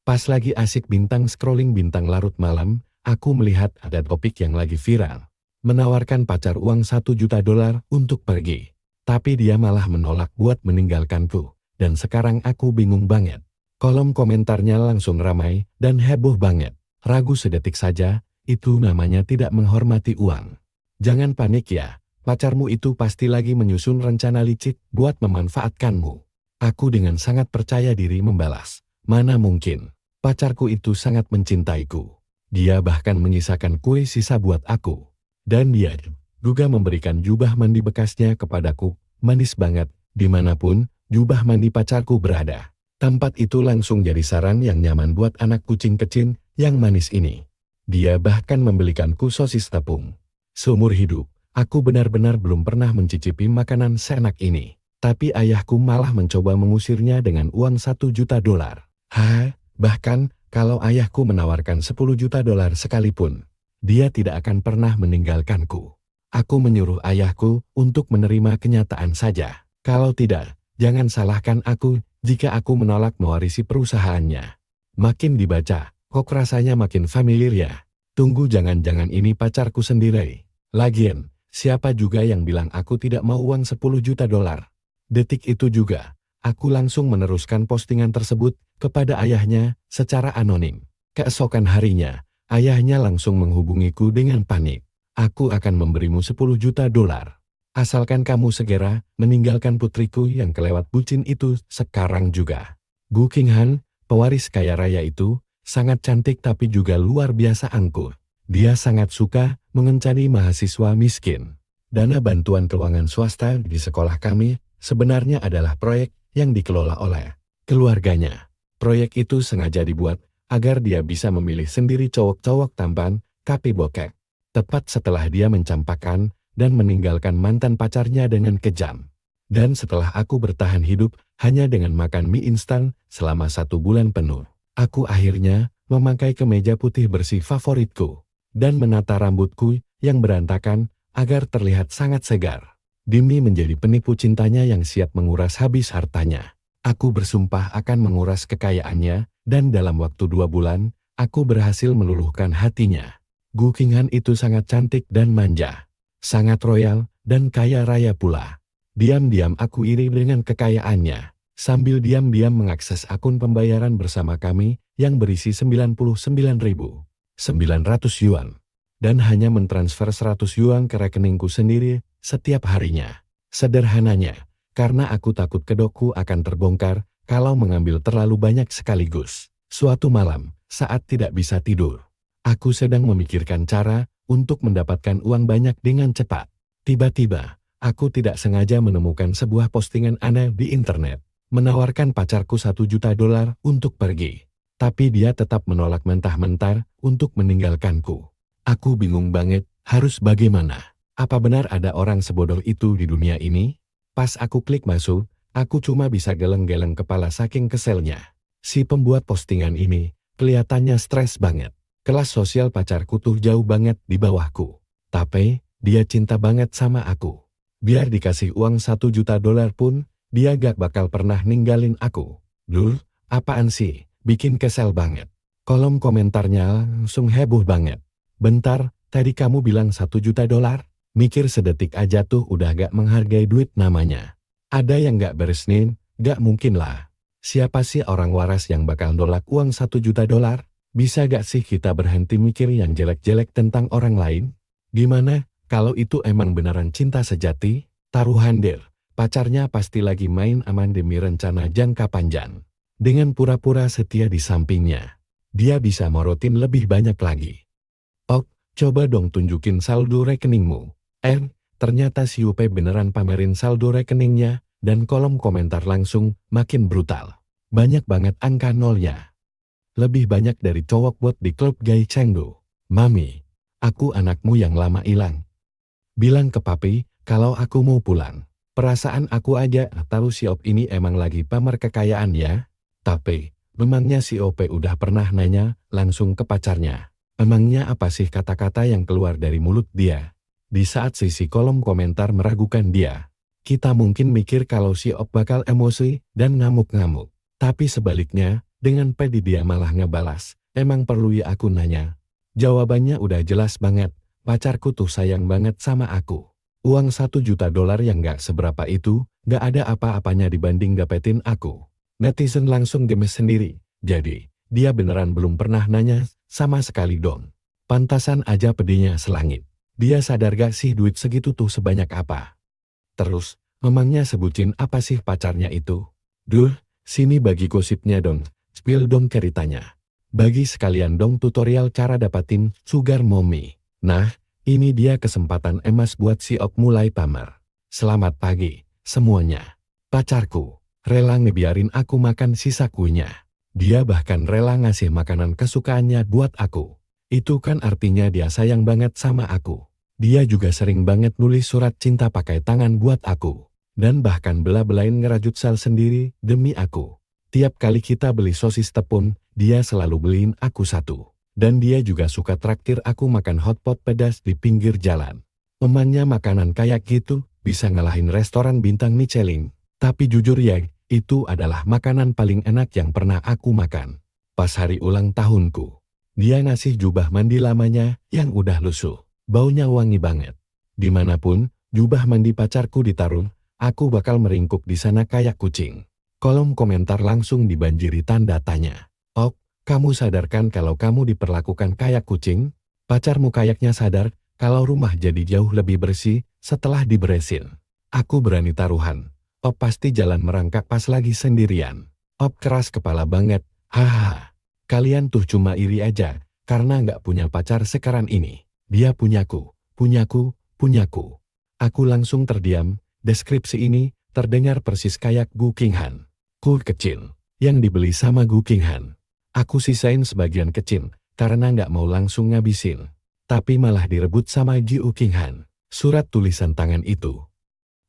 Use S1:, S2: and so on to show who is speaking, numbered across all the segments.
S1: Pas lagi asik bintang scrolling bintang larut malam, aku melihat ada topik yang lagi viral. Menawarkan pacar uang $1 juta untuk pergi. Tapi dia malah menolak buat meninggalkanku. Dan sekarang aku bingung banget. Kolom komentarnya langsung ramai dan heboh banget. Ragu sedetik saja, itu namanya tidak menghormati uang. Jangan panik ya, pacarmu itu pasti lagi menyusun rencana licik buat memanfaatkanmu. Aku dengan sangat percaya diri membalas. Mana mungkin. Pacarku itu sangat mencintaiku. Dia bahkan menyisakan kue sisa buat aku. Dan dia juga memberikan jubah mandi bekasnya kepadaku. Manis banget, dimanapun jubah mandi pacarku berada. Tempat itu langsung jadi sarang yang nyaman buat anak kucing kecil yang manis ini. Dia bahkan membelikanku sosis tepung. Seumur hidup, aku benar-benar belum pernah mencicipi makanan seenak ini. Tapi ayahku malah mencoba mengusirnya dengan uang $1 juta. Hah? Bahkan, kalau ayahku menawarkan $10 juta sekalipun, dia tidak akan pernah meninggalkanku. Aku menyuruh ayahku untuk menerima kenyataan saja. Kalau tidak, jangan salahkan aku jika aku menolak mewarisi perusahaannya. Makin dibaca, kok rasanya makin familiar ya? Tunggu, jangan-jangan ini pacarku sendiri. Lagian, siapa juga yang bilang aku tidak mau uang $10 juta? Detik itu juga, aku langsung meneruskan postingan tersebut kepada ayahnya secara anonim. Keesokan harinya, ayahnya langsung menghubungiku dengan panik. Aku akan memberimu $10 juta. Asalkan kamu segera meninggalkan putriku yang kelewat bucin itu sekarang juga. Gu Qinghan, pewaris kaya raya itu, sangat cantik tapi juga luar biasa angkuh. Dia sangat suka mengencani mahasiswa miskin. Dana bantuan keuangan swasta di sekolah kami sebenarnya adalah proyek yang dikelola oleh keluarganya. Proyek itu sengaja dibuat agar dia bisa memilih sendiri cowok-cowok tampan, tapi bokek. Tepat setelah dia mencampakkan dan meninggalkan mantan pacarnya dengan kejam. Dan setelah aku bertahan hidup hanya dengan makan mie instan selama 1 bulan penuh, aku akhirnya memakai kemeja putih bersih favoritku dan menata rambutku yang berantakan agar terlihat sangat segar. Demi menjadi penipu cintanya yang siap menguras habis hartanya. Aku bersumpah akan menguras kekayaannya, dan dalam waktu 2 bulan, aku berhasil meluluhkan hatinya. Gu Qinghan itu sangat cantik dan manja. Sangat royal, dan kaya raya pula. Diam-diam aku iri dengan kekayaannya. Sambil diam-diam mengakses akun pembayaran bersama kami, yang berisi 99.900 yuan. Dan hanya mentransfer 100 yuan ke rekeningku sendiri setiap harinya. Sederhananya, karena aku takut kedokku akan terbongkar kalau mengambil terlalu banyak sekaligus. Suatu malam, saat tidak bisa tidur, aku sedang memikirkan cara untuk mendapatkan uang banyak dengan cepat. Tiba-tiba, aku tidak sengaja menemukan sebuah postingan aneh di internet, menawarkan pacarku $1 juta untuk pergi. Tapi dia tetap menolak mentah-mentah untuk meninggalkanku. Aku bingung banget, harus bagaimana? Apa benar ada orang sebodoh itu di dunia ini? Pas aku klik masuk, aku cuma bisa geleng-geleng kepala saking keselnya. Si pembuat postingan ini, kelihatannya stres banget. Kelas sosial pacarku tuh jauh banget di bawahku. Tapi, dia cinta banget sama aku. Biar dikasih uang $1 juta pun, dia gak bakal pernah ninggalin aku. Duh, apaan sih? Bikin kesel banget. Kolom komentarnya langsung heboh banget. Bentar, tadi kamu bilang $1 juta? Mikir sedetik aja tuh udah gak menghargai duit namanya. Ada yang gak beres nih? Gak mungkin lah. Siapa sih orang waras yang bakal nolak uang $1 juta? Bisa gak sih kita berhenti mikir yang jelek-jelek tentang orang lain? Gimana, kalau itu emang beneran cinta sejati? Taruhan deh, pacarnya pasti lagi main aman demi rencana jangka panjang. Dengan pura-pura setia di sampingnya, dia bisa morotin lebih banyak lagi. Oh, coba dong tunjukin saldo rekeningmu. Ternyata si UP beneran pamerin saldo rekeningnya, dan kolom komentar langsung makin brutal. Banyak banget angka nolnya. Lebih banyak dari cowok bot di klub gay Chengdu. Mami, aku anakmu yang lama hilang. Bilang ke papi, kalau aku mau pulang. Perasaan aku aja tahu si Op ini emang lagi pamer kekayaan ya. Tapi, memangnya si OP udah pernah nanya langsung ke pacarnya. Emangnya apa sih kata-kata yang keluar dari mulut dia? Di saat sisi kolom komentar meragukan dia, kita mungkin mikir kalau si Op bakal emosi dan ngamuk-ngamuk. Tapi sebaliknya, Dengan pede dia malah ngebalas, emang perlu ya aku nanya? Jawabannya udah jelas banget, pacarku tuh sayang banget sama aku. Uang 1 juta dolar yang gak seberapa itu, gak ada apa-apanya dibanding dapetin aku. Netizen langsung gemes sendiri, jadi, dia beneran belum pernah nanya, sama sekali dong. Pantasan aja pedenya selangit. Dia sadar gak sih duit segitu tuh sebanyak apa? Terus, memangnya sebutin apa sih pacarnya itu? Duh, sini bagi gosipnya dong, spill dong ceritanya. Bagi sekalian dong tutorial cara dapatin sugar mommy. Nah, ini dia kesempatan emas buat si Ok mulai pamer. Selamat pagi, semuanya. Pacarku, rela ngebiarin aku makan sisa kuenya. Dia bahkan rela ngasih makanan kesukaannya buat aku. Itu kan artinya dia sayang banget sama aku. Dia juga sering banget nulis surat cinta pakai tangan buat aku. Dan bahkan bela-belain ngerajut sel sendiri demi aku. Tiap kali kita beli sosis tepung, dia selalu beliin aku satu. Dan dia juga suka traktir aku makan hotpot pedas di pinggir jalan. Emangnya makanan kayak gitu bisa ngalahin restoran bintang Michelin. Tapi jujur ya, itu adalah makanan paling enak yang pernah aku makan. Pas hari ulang tahunku, dia ngasih jubah mandi lamanya yang udah lusuh. Baunya wangi banget. Dimanapun, jubah mandi pacarku ditaruh, aku bakal meringkuk di sana kayak kucing. Kolom komentar langsung dibanjiri tanda tanya. Ok, kamu sadarkan kalau kamu diperlakukan kayak kucing? Pacarmu kayaknya sadar kalau rumah jadi jauh lebih bersih setelah diberesin. Aku berani taruhan. Ok pasti jalan merangkak pas lagi sendirian. Ok keras kepala banget. Hahaha. Kalian tuh cuma iri aja karena nggak punya pacar sekarang ini. Dia punyaku, punyaku, punyaku. Aku langsung terdiam, deskripsi ini terdengar persis kayak Gu Qinghan. Ku kecil, yang dibeli sama Gu Qinghan. Aku sisain sebagian kecil, karena nggak mau langsung ngabisin. Tapi malah direbut sama Jiu Qinghan. Surat tulisan tangan itu.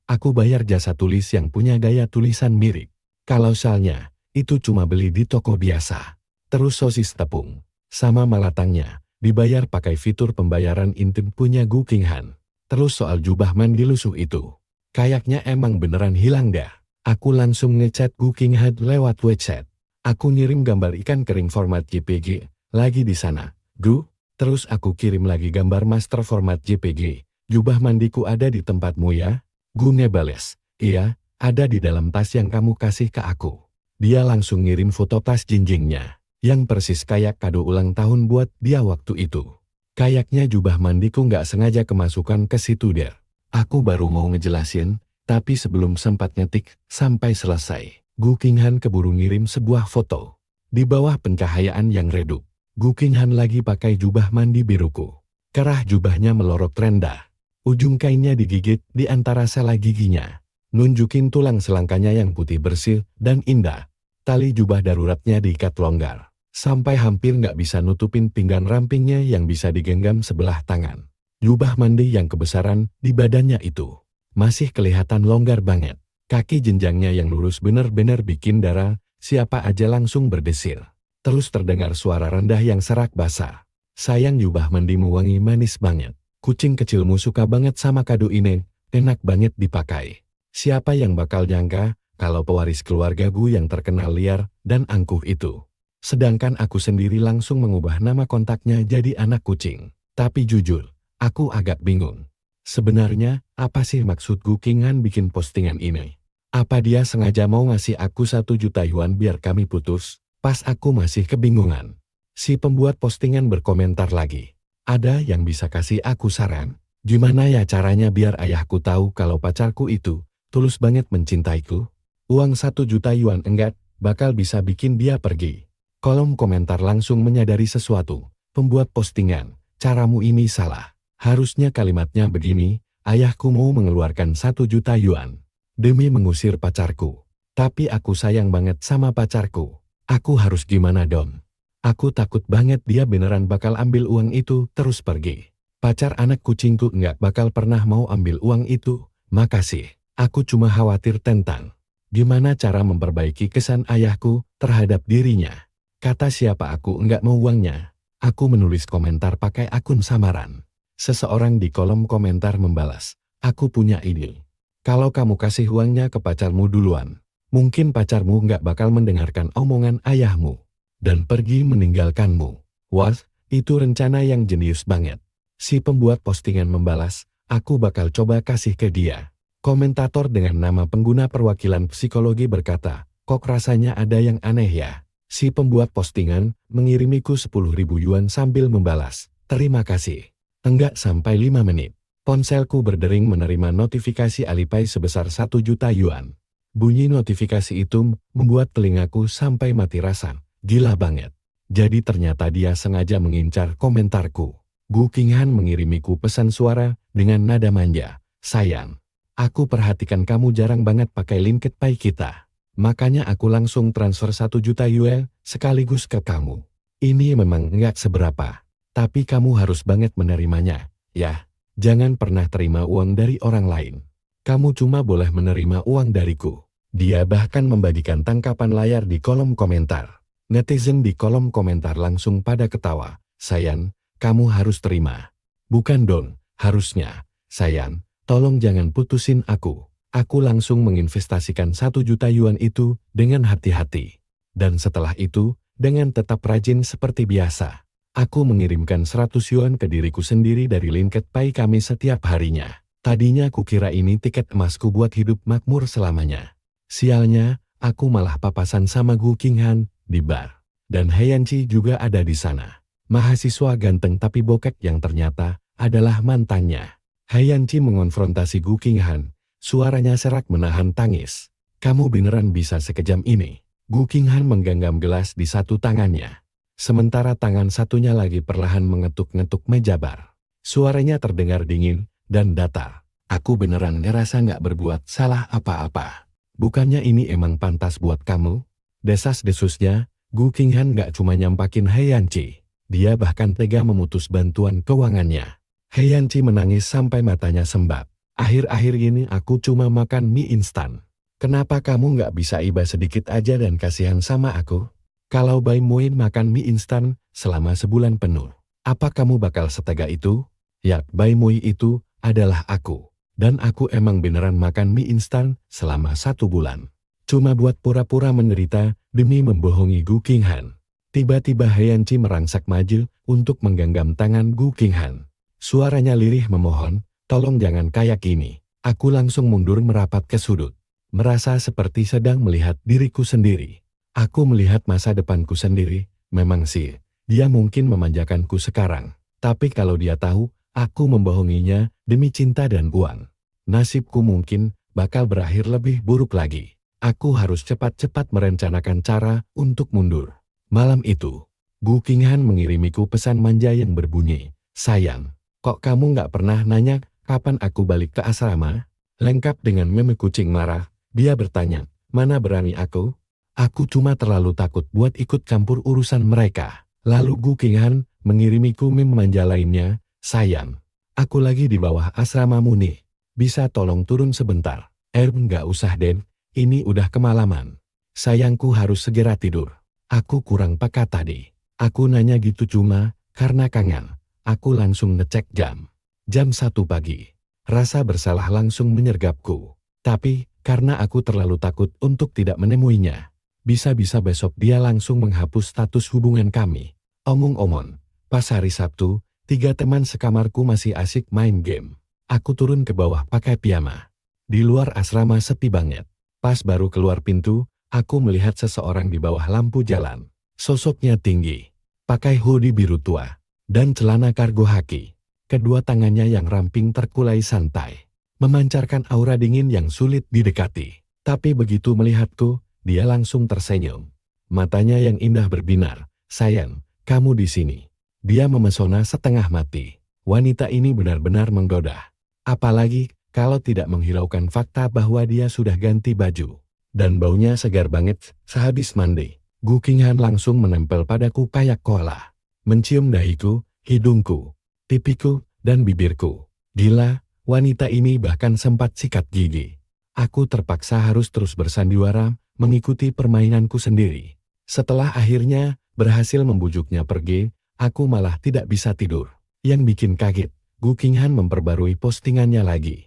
S1: Aku bayar jasa tulis yang punya gaya tulisan mirip. Kalau soalnya, itu cuma beli di toko biasa. Terus sosis tepung, sama malatangnya. Dibayar pakai fitur pembayaran intim punya Gu Qinghan. Terus soal jubah mandi lusuh itu. Kayaknya emang beneran hilang dah. Aku langsung ngechat Gu Qinghan lewat WeChat. Aku ngirim gambar ikan kering format JPG, lagi di sana. Gu, terus aku kirim lagi gambar master format JPG. Jubah mandiku ada di tempatmu ya? Gu ngebales, iya, ada di dalam tas yang kamu kasih ke aku. Dia langsung ngirim foto tas jinjingnya. Yang persis kayak kado ulang tahun buat dia waktu itu. Kayaknya jubah mandiku nggak sengaja kemasukan ke situ der. Aku baru mau ngejelasin, tapi sebelum sempat ngetik sampai selesai, Gu Qinghan keburu ngirim sebuah foto. Di bawah pencahayaan yang redup, Gu Qinghan lagi pakai jubah mandi biruku. Kerah jubahnya melorot rendah. Ujung kainnya digigit di antara sela giginya. Nunjukin tulang selangkanya yang putih bersih dan indah. Tali jubah daruratnya diikat longgar. Sampai hampir nggak bisa nutupin pinggang rampingnya yang bisa digenggam sebelah tangan. Jubah mandi yang kebesaran di badannya itu masih kelihatan longgar banget. Kaki jenjangnya yang lurus bener-bener bikin darah siapa aja langsung berdesir. Terus terdengar suara rendah yang serak basah. Sayang jubah mandimu wangi manis banget. Kucing kecilmu suka banget sama kado ini, enak banget dipakai. Siapa yang bakal nyangka kalau pewaris keluarga Gu yang terkenal liar dan angkuh itu. Sedangkan aku sendiri langsung mengubah nama kontaknya jadi anak kucing. Tapi jujur, aku agak bingung. Sebenarnya, apa sih maksud Gu Qinghan bikin postingan ini? Apa dia sengaja mau ngasih aku 1 juta yuan biar kami putus? Pas aku masih kebingungan. Si pembuat postingan berkomentar lagi. Ada yang bisa kasih aku saran? Gimana ya caranya biar ayahku tahu kalau pacarku itu tulus banget mencintaiku? Uang 1 juta yuan enggak bakal bisa bikin dia pergi. Kolom komentar langsung menyadari sesuatu. Pembuat postingan, caramu ini salah. Harusnya kalimatnya begini, ayahku mau mengeluarkan 1 juta yuan demi mengusir pacarku. Tapi aku sayang banget sama pacarku. Aku harus gimana dong? Aku takut banget dia beneran bakal ambil uang itu terus pergi. Pacar anak kucingku nggak bakal pernah mau ambil uang itu. Makasih, aku cuma khawatir tentang gimana cara memperbaiki kesan ayahku terhadap dirinya. Kata siapa aku nggak mau uangnya. Aku menulis komentar pakai akun samaran. Seseorang di kolom komentar membalas, aku punya ide. Kalau kamu kasih uangnya ke pacarmu duluan, Mungkin pacarmu nggak bakal mendengarkan omongan ayahmu dan pergi meninggalkanmu. Wah, itu rencana yang jenius banget. Si pembuat postingan membalas, aku bakal coba kasih ke dia. Komentator dengan nama pengguna perwakilan psikologi berkata, kok rasanya ada yang aneh ya? Si pembuat postingan mengirimiku 10.000 yuan sambil membalas, terima kasih. Enggak sampai 5 menit. Ponselku berdering menerima notifikasi Alipay sebesar 1 juta yuan. Bunyi notifikasi itu membuat telingaku sampai mati rasa. Gila banget. Jadi ternyata dia sengaja mengincar komentarku. Gu Qinghan mengirimiku pesan suara dengan nada manja. Sayang, aku perhatikan kamu jarang banget pakai LinkedPay kita. Makanya aku langsung transfer 1 juta yuan sekaligus ke kamu. Ini memang nggak seberapa. Tapi kamu harus banget menerimanya. Ya, jangan pernah terima uang dari orang lain. Kamu cuma boleh menerima uang dariku. Dia bahkan membagikan tangkapan layar di kolom komentar. Netizen di kolom komentar langsung pada ketawa. Sayang, kamu harus terima. Bukan dong, harusnya. Sayang, tolong jangan putusin aku. Aku langsung menginvestasikan 1 juta yuan itu dengan hati-hati. Dan setelah itu, dengan tetap rajin seperti biasa, aku mengirimkan 100 yuan ke diriku sendiri dari LinkedPay kami setiap harinya. Tadinya kukira ini tiket emasku buat hidup makmur selamanya. Sialnya, aku malah papasan sama Gu Qinghan di bar. Dan Heyanchi juga ada di sana. Mahasiswa ganteng tapi bokek yang ternyata adalah mantannya. Heyanchi mengonfrontasi Gu Qinghan. Suaranya serak menahan tangis. Kamu beneran bisa sekejam ini? Gu Qinghan menggenggam gelas di satu tangannya. Sementara tangan satunya lagi perlahan mengetuk-ngetuk meja bar. Suaranya terdengar dingin dan datar. Aku beneran ngerasa nggak berbuat salah apa-apa. Bukannya ini emang pantas buat kamu? Desas-desusnya, Gu Qinghan nggak cuma nyampakin Heyanchi. Dia bahkan tega memutus bantuan keuangannya. Heyanchi menangis sampai matanya sembab. Akhir-akhir ini aku cuma makan mie instan. Kenapa kamu nggak bisa iba sedikit aja dan kasihan sama aku? Kalau Bai Muin makan mie instan selama sebulan penuh, apa kamu bakal setega itu? Ya, Bai Mui itu adalah aku. Dan aku emang beneran makan mie instan selama 1 bulan. Cuma buat pura-pura menderita demi membohongi Gu Qinghan. Tiba-tiba Heyanchi merangsak maju untuk menggenggam tangan Gu Qinghan. Suaranya lirih memohon, tolong jangan kayak gini. Aku langsung mundur merapat ke sudut. Merasa seperti sedang melihat diriku sendiri. Aku melihat masa depanku sendiri. Memang sih, dia mungkin memanjakanku sekarang. Tapi kalau dia tahu, aku membohonginya demi cinta dan uang, nasibku mungkin bakal berakhir lebih buruk lagi. Aku harus cepat-cepat merencanakan cara untuk mundur. Malam itu, Gu Qinghan mengirimiku pesan manja yang berbunyi, sayang, kok kamu nggak pernah nanya kapan aku balik ke asrama? Lengkap dengan meme kucing marah, dia bertanya, mana berani aku? Aku cuma terlalu takut buat ikut campur urusan mereka. Lalu Gu Qinghan mengirimiku meme manja lainnya, sayang, aku lagi di bawah asramamu nih. Bisa tolong turun sebentar? Nggak usah Den, ini udah kemalaman. Sayangku harus segera tidur. Aku kurang peka tadi. Aku nanya gitu cuma karena kangen. Aku langsung ngecek jam. Jam 1 pagi. Rasa bersalah langsung menyergapku. Tapi karena aku terlalu takut untuk tidak menemuinya. Bisa-bisa besok dia langsung menghapus status hubungan kami. Omong-omong, pas hari Sabtu, 3 teman sekamarku masih asik main game. Aku turun ke bawah pakai piyama. Di luar asrama sepi banget. Pas baru keluar pintu, aku melihat seseorang di bawah lampu jalan. Sosoknya tinggi, pakai hoodie biru tua, dan celana kargo haki. Kedua tangannya yang ramping terkulai santai, memancarkan aura dingin yang sulit didekati. Tapi begitu melihatku, dia langsung tersenyum. Matanya yang indah berbinar, sayang, kamu di sini. Dia memesona setengah mati. Wanita ini benar-benar menggoda. Apalagi kalau tidak menghiraukan fakta bahwa dia sudah ganti baju. Dan baunya segar banget sehabis mandi. Gu Qinghan langsung menempel padaku kayak koala. Mencium dahiku, hidungku, pipiku, dan bibirku. Gila, wanita ini bahkan sempat sikat gigi. Aku terpaksa harus terus bersandiwara, mengikuti permainanku sendiri. Setelah akhirnya berhasil membujuknya pergi, aku malah tidak bisa tidur. Yang bikin kaget, Gu Qinghan memperbarui postingannya lagi.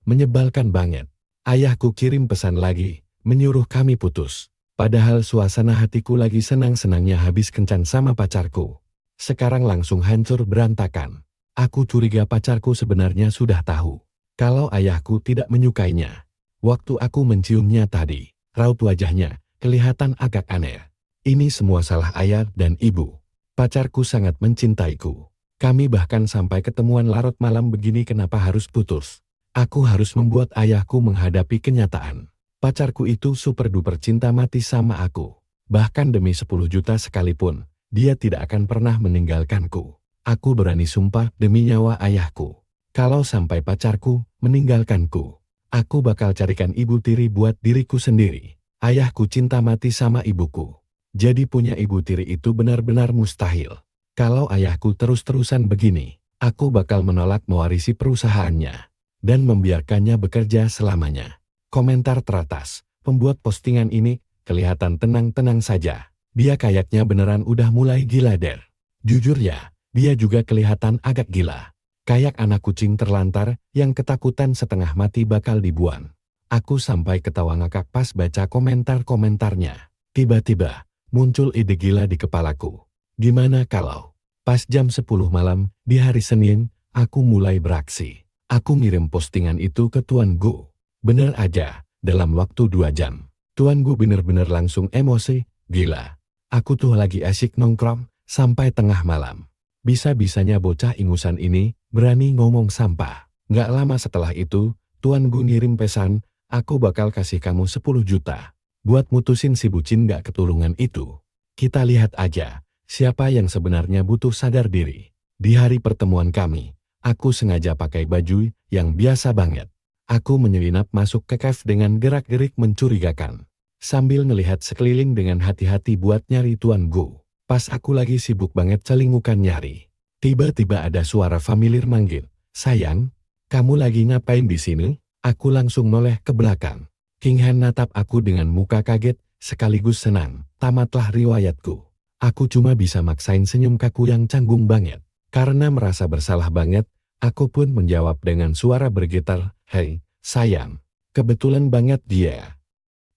S1: Menyebalkan banget. Ayahku kirim pesan lagi, menyuruh kami putus. Padahal suasana hatiku lagi senang-senangnya habis kencan sama pacarku. Sekarang langsung hancur berantakan. Aku curiga pacarku sebenarnya sudah tahu kalau ayahku tidak menyukainya. Waktu aku menciumnya tadi, raut wajahnya kelihatan agak aneh. Ini semua salah ayah dan ibu. Pacarku sangat mencintaiku. Kami bahkan sampai ketemuan larut malam begini, kenapa harus putus? Aku harus membuat ayahku menghadapi kenyataan. Pacarku itu super duper cinta mati sama aku. Bahkan demi 10 juta sekalipun, dia tidak akan pernah meninggalkanku. Aku berani sumpah demi nyawa ayahku. Kalau sampai pacarku meninggalkanku, aku bakal carikan ibu tiri buat diriku sendiri. Ayahku cinta mati sama ibuku. Jadi punya ibu tiri itu benar-benar mustahil. Kalau ayahku terus-terusan begini, aku bakal menolak mewarisi perusahaannya dan membiarkannya bekerja selamanya. Komentar teratas, pembuat postingan ini kelihatan tenang-tenang saja. Dia kayaknya beneran udah mulai gila der. Jujur ya, dia juga kelihatan agak gila. Kayak anak kucing terlantar yang ketakutan setengah mati bakal dibuang. Aku sampai ketawa ngakak pas baca komentar-komentarnya. Tiba-tiba muncul ide gila di kepalaku. Gimana kalau pas jam 10 malam di hari Senin, aku mulai beraksi. Aku ngirim postingan itu ke Tuan Gu. Bener aja, dalam waktu 2 jam. Tuan Gu bener-bener langsung emosi, gila. Aku tuh lagi asyik nongkrong sampai tengah malam. Bisa-bisanya bocah ingusan ini berani ngomong sampah. Nggak lama setelah itu, Tuan Gu ngirim pesan, aku bakal kasih kamu 10 juta. Buat mutusin si bucin gak ketulungan itu. Kita lihat aja, siapa yang sebenarnya butuh sadar diri. Di hari pertemuan kami, aku sengaja pakai baju yang biasa banget. Aku menyelinap masuk ke cafe dengan gerak-gerik mencurigakan. Sambil ngelihat sekeliling dengan hati-hati buat nyari Tuan Gu. Pas aku lagi sibuk banget celingukan nyari. Tiba-tiba ada suara familiar manggil, sayang, kamu lagi ngapain di sini? Aku langsung noleh ke belakang. King Han natap aku dengan muka kaget, sekaligus senang. Tamatlah riwayatku. Aku cuma bisa maksain senyum kaku yang canggung banget. Karena merasa bersalah banget, aku pun menjawab dengan suara bergetar, hei, sayang, kebetulan banget dia.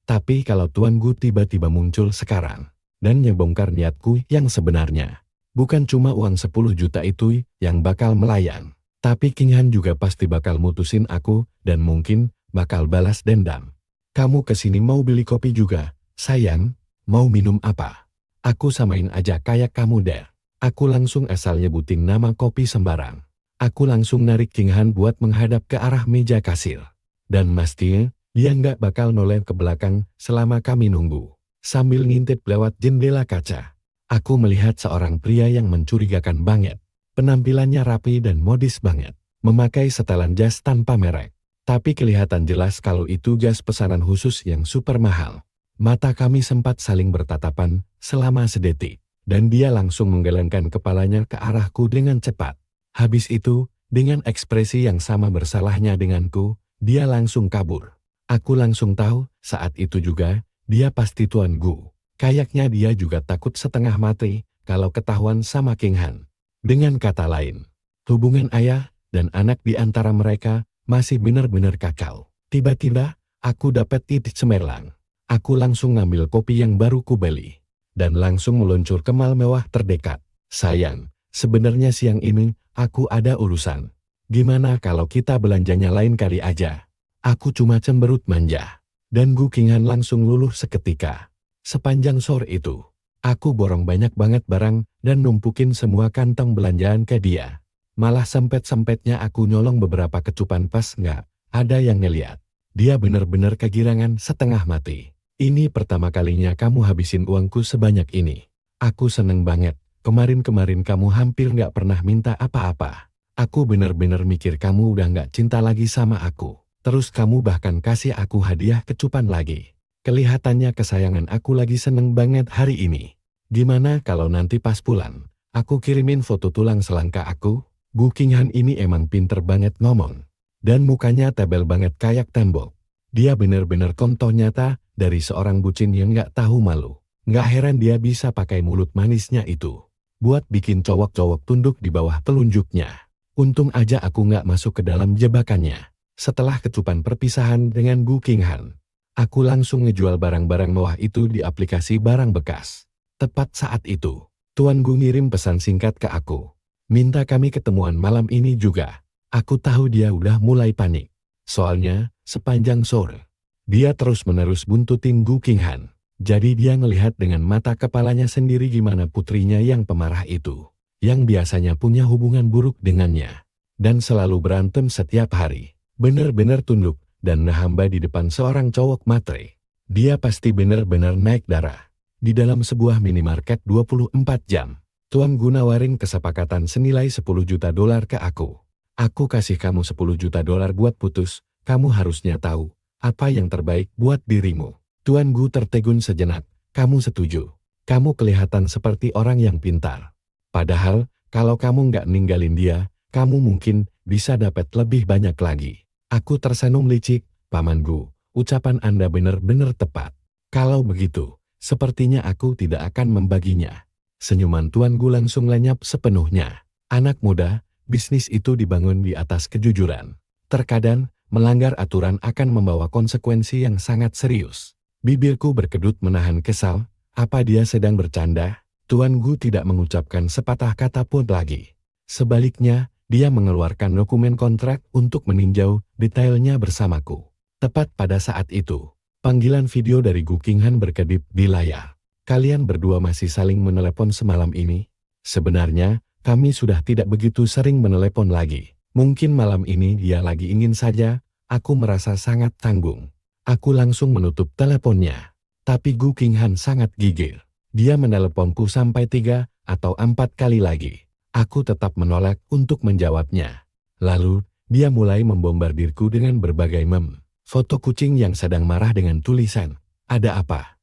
S1: Tapi kalau Tuan Gu tiba-tiba muncul sekarang, dan ngebongkar niatku yang sebenarnya, bukan cuma uang 10 juta itu yang bakal melayang, tapi King Han juga pasti bakal mutusin aku, dan mungkin bakal balas dendam. Kamu kesini mau beli kopi juga, sayang, mau minum apa? Aku samain aja kayak kamu der. Aku langsung asal nyebutin nama kopi sembarang. Aku langsung narik King Han buat menghadap ke arah meja kasir. Dan mestinya, dia nggak bakal noleh ke belakang selama kami nunggu. Sambil ngintip lewat jendela kaca, aku melihat seorang pria yang mencurigakan banget. Penampilannya rapi dan modis banget. Memakai setelan jas tanpa merek. Tapi kelihatan jelas kalau itu jas pesanan khusus yang super mahal. Mata kami sempat saling bertatapan selama sedetik. Dan dia langsung menggelengkan kepalanya ke arahku dengan cepat. Habis itu, dengan ekspresi yang sama bersalahnya denganku, dia langsung kabur. Aku langsung tahu, saat itu juga, dia pasti Tuan Gu. Kayaknya dia juga takut setengah mati kalau ketahuan sama King Han. Dengan kata lain, hubungan ayah dan anak di antara mereka masih benar-benar kacau. Tiba-tiba, aku dapat titik cemerlang. Aku langsung ngambil kopi yang baru kubeli. Dan langsung meluncur ke mal mewah terdekat. Sayang, sebenarnya siang ini, aku ada urusan. Gimana kalau kita belanjanya lain kali aja? Aku cuma cemberut manja. Dan Gu King Han langsung luluh seketika. Sepanjang sore itu, aku borong banyak banget barang dan numpukin semua kantong belanjaan ke dia. Malah sempet-sempetnya aku nyolong beberapa kecupan pas nggak ada yang ngeliat. Dia bener-bener kegirangan setengah mati. Ini pertama kalinya kamu habisin uangku sebanyak ini. Aku seneng banget. Kemarin-kemarin kamu hampir nggak pernah minta apa-apa. Aku bener-bener mikir kamu udah nggak cinta lagi sama aku. Terus kamu bahkan kasih aku hadiah kecupan lagi. Kelihatannya kesayangan aku lagi seneng banget hari ini. Gimana kalau nanti pas pulang, aku kirimin foto tulang selangka aku? Gu King Han ini emang pinter banget ngomong. Dan mukanya tebel banget kayak tembok. Dia bener-bener contoh nyata dari seorang bucin yang nggak tahu malu. Nggak heran dia bisa pakai mulut manisnya itu buat bikin cowok-cowok tunduk di bawah telunjuknya. Untung aja aku nggak masuk ke dalam jebakannya. Setelah kecupan perpisahan dengan Gu King Han, Aku langsung ngejual barang-barang mewah itu di aplikasi barang bekas. Tepat saat itu, Tuan Gu ngirim pesan singkat ke aku. Minta kami ketemuan malam ini juga. Aku tahu dia udah mulai panik. Soalnya, sepanjang sore, dia terus-menerus buntutin Gu Qinghan. Jadi dia ngelihat dengan mata kepalanya sendiri gimana putrinya yang pemarah itu, yang biasanya punya hubungan buruk dengannya, dan selalu berantem setiap hari, bener-bener tunduk dan hamba di depan seorang cowok matre. Dia pasti bener-bener naik darah. Di dalam sebuah minimarket 24 jam, Tuan Gu nawarin kesepakatan senilai 10 juta dolar ke aku. Aku kasih kamu 10 juta dolar buat putus, kamu harusnya tahu apa yang terbaik buat dirimu. Tuan Gu tertegun sejenak. Kamu setuju? Kamu kelihatan seperti orang yang pintar. Padahal, kalau kamu nggak ninggalin dia, kamu mungkin bisa dapat lebih banyak lagi. Aku tersenyum licik. Paman Gu, ucapan Anda benar-benar tepat. Kalau begitu, sepertinya aku tidak akan membaginya. Senyuman Tuan Gu langsung lenyap sepenuhnya. Anak muda, bisnis itu dibangun di atas kejujuran. Terkadang, melanggar aturan akan membawa konsekuensi yang sangat serius. Bibirku berkedut menahan kesal. Apa dia sedang bercanda? Tuan Gu tidak mengucapkan sepatah kata pun lagi. Sebaliknya, dia mengeluarkan dokumen kontrak untuk meninjau detailnya bersamaku. Tepat pada saat itu, panggilan video dari Gu Qinghan berkedip di layar. Kalian berdua masih saling menelepon semalam ini? Sebenarnya, kami sudah tidak begitu sering menelepon lagi. Mungkin malam ini dia lagi ingin saja. Aku merasa sangat tanggung. Aku langsung menutup teleponnya. Tapi Gu Qinghan sangat gigil. Dia meneleponku sampai 3 atau 4 kali lagi. Aku tetap menolak untuk menjawabnya. Lalu, dia mulai membombardirku dengan berbagai meme. Foto kucing yang sedang marah dengan tulisan, "Ada apa?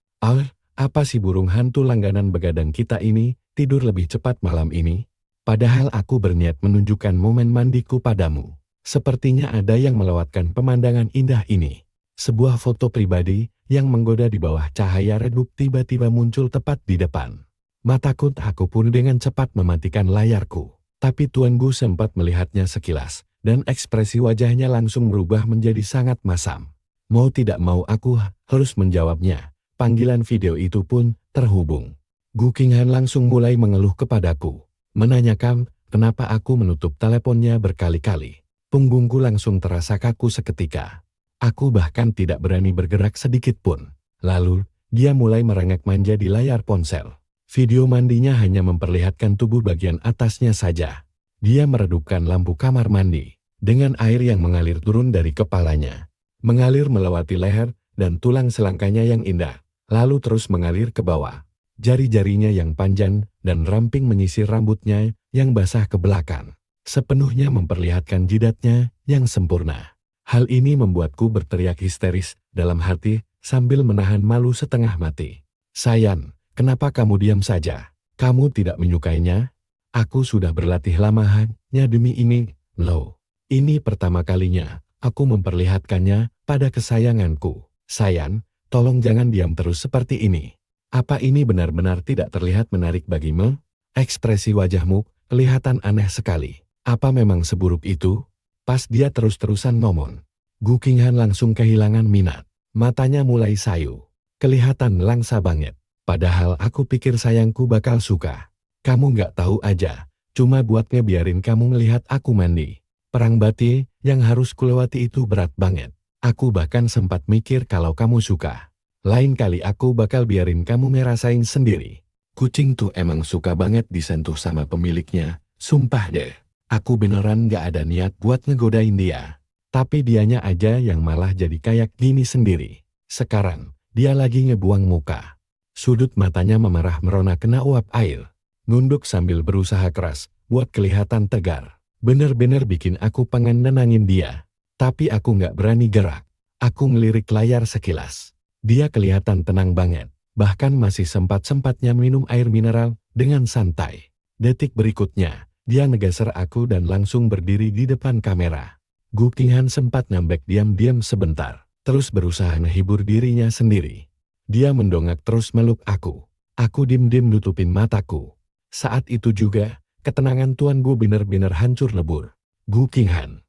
S1: Apa si burung hantu langganan begadang kita ini tidur lebih cepat malam ini?" Padahal aku berniat menunjukkan momen mandiku padamu. Sepertinya ada yang melewatkan pemandangan indah ini. Sebuah foto pribadi yang menggoda di bawah cahaya redup tiba-tiba muncul tepat di depan. Mataku aku pun dengan cepat mematikan layarku. Tapi Tuan Gu sempat melihatnya sekilas, dan ekspresi wajahnya langsung berubah menjadi sangat masam. Mau tidak mau aku harus menjawabnya. Panggilan video itu pun terhubung. Gu Qinghan langsung mulai mengeluh kepadaku. Menanyakan kenapa aku menutup teleponnya berkali-kali. Punggungku langsung terasa kaku seketika. Aku bahkan tidak berani bergerak sedikit pun. Lalu, dia mulai merengek manja di layar ponsel. Video mandinya hanya memperlihatkan tubuh bagian atasnya saja. Dia meredupkan lampu kamar mandi, dengan air yang mengalir turun dari kepalanya. Mengalir melewati leher dan tulang selangkanya yang indah, lalu terus mengalir ke bawah. Jari-jarinya yang panjang dan ramping menyisir rambutnya yang basah ke belakang. Sepenuhnya memperlihatkan jidatnya yang sempurna. Hal ini membuatku berteriak histeris dalam hati sambil menahan malu setengah mati. "Sayang, kenapa kamu diam saja? Kamu tidak menyukainya? Aku sudah berlatih lama hanya demi ini, loh. Ini pertama kalinya aku memperlihatkannya pada kesayanganku. Sayang, tolong jangan diam terus seperti ini. Apa ini benar-benar tidak terlihat menarik bagimu? Ekspresi wajahmu kelihatan aneh sekali. Apa memang seburuk itu?" Pas dia terus-terusan ngomong, Gu Qinghan langsung kehilangan minat. Matanya mulai sayu. Kelihatan langsa banget. Padahal aku pikir sayangku bakal suka. "Kamu nggak tahu aja. Cuma buat ngebiarin kamu ngelihat aku mandi. Perang batin yang harus kulewati itu berat banget. Aku bahkan sempat mikir kalau kamu suka. Lain kali aku bakal biarin kamu ngerasain sendiri. Kucing tuh emang suka banget disentuh sama pemiliknya. Sumpah deh. Aku beneran gak ada niat buat ngegodain dia. Tapi dianya aja yang malah jadi kayak gini sendiri. Sekarang, dia lagi ngebuang muka." Sudut matanya memerah merona kena uap air. Nunduk sambil berusaha keras, buat kelihatan tegar. Bener-bener bikin aku pengen nenangin dia. Tapi aku gak berani gerak. Aku ngelirik layar sekilas. Dia kelihatan tenang banget. Bahkan masih sempat-sempatnya minum air mineral dengan santai. Detik berikutnya, dia ngegeser aku dan langsung berdiri di depan kamera. Gu Qinghan sempat ngambek diam-diam sebentar, terus berusaha menghibur dirinya sendiri. Dia mendongak terus meluk aku. Aku dim-dim nutupin mataku. Saat itu juga, ketenangan Tuan Gu benar-benar hancur lebur. "Gu Qinghan,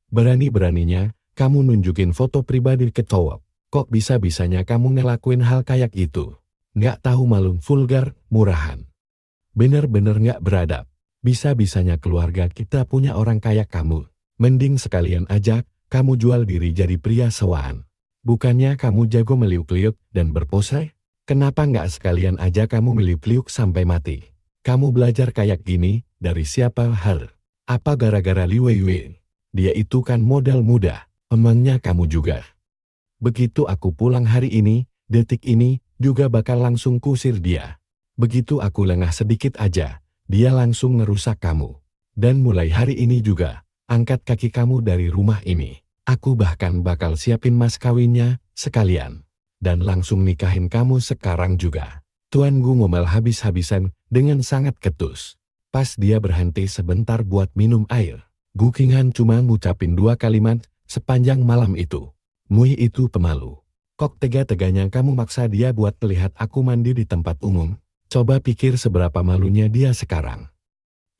S1: berani-beraninya kamu nunjukin foto pribadi ke cowok. Kok bisa-bisanya kamu ngelakuin hal kayak gitu? Nggak tahu malu, vulgar, murahan. Bener-bener nggak beradab. Bisa-bisanya keluarga kita punya orang kayak kamu. Mending sekalian aja kamu jual diri jadi pria sewaan. Bukannya kamu jago meliuk-liuk dan berpose? Kenapa nggak sekalian aja kamu meliuk-liuk sampai mati? Kamu belajar kayak gini dari siapa Har? Apa gara-gara Li Weiwei? Dia itu kan modal muda. Emangnya kamu juga? Begitu aku pulang hari ini, detik ini, juga bakal langsung kusir dia. Begitu aku lengah sedikit aja, dia langsung ngerusak kamu. Dan mulai hari ini juga, angkat kaki kamu dari rumah ini. Aku bahkan bakal siapin mas kawinnya, sekalian. Dan langsung nikahin kamu sekarang juga. Tuan Gu ngomel habis-habisan dengan sangat ketus. Pas dia berhenti sebentar buat minum air, Gu Qinghan cuma ngucapin 2 kalimat sepanjang malam itu. Mui itu pemalu. Kok tega-teganya kamu maksa dia buat melihat aku mandi di tempat umum? Coba pikir seberapa malunya dia sekarang.